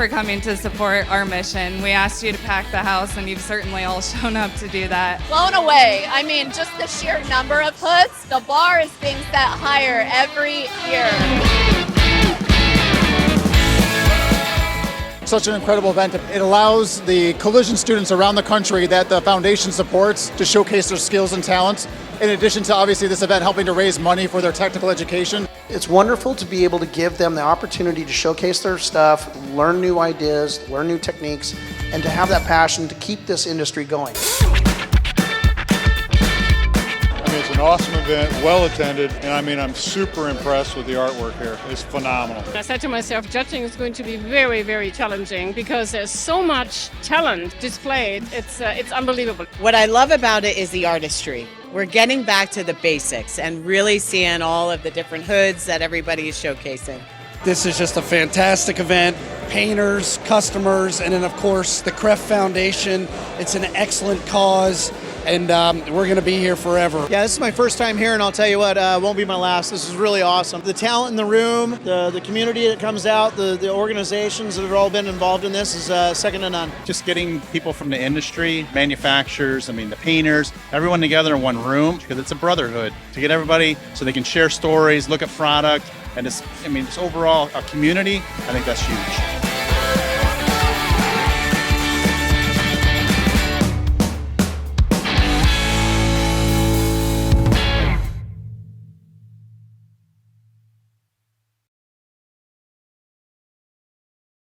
for coming to support our mission. We asked you to pack the house, and you've certainly all shown up to do that. Blown away. I mean, just the sheer number of hoods, the bar is being set higher every year. Such an incredible event. It allows the collision students around the country that the foundation supports to showcase their skills and talents, in addition to obviously this event helping to raise money for their technical education. It's wonderful to be able to give them the opportunity to showcase their stuff, learn new ideas, learn new techniques, and to have that passion to keep this industry going. It's an awesome event, well attended, and I'm super impressed with the artwork here. It's phenomenal. I said to myself, judging is going to be very, very challenging because there's so much talent displayed. It's unbelievable. What I love about it is the artistry. We're getting back to the basics and really seeing all of the different hoods that everybody is showcasing. This is just a fantastic event. Painters, customers, and then of course the CREF Foundation. It's an excellent cause, and we're going to be here forever. Yeah, this is my first time here, and I'll tell you what, it won't be my last. This is really awesome. The talent in the room, the community that comes out, the organizations that have all been involved in this is second to none. Just getting people from the industry, manufacturers, the painters, everyone together in one room, because it's a brotherhood, to get everybody so they can share stories, look at product, and just overall a community. I think that's huge.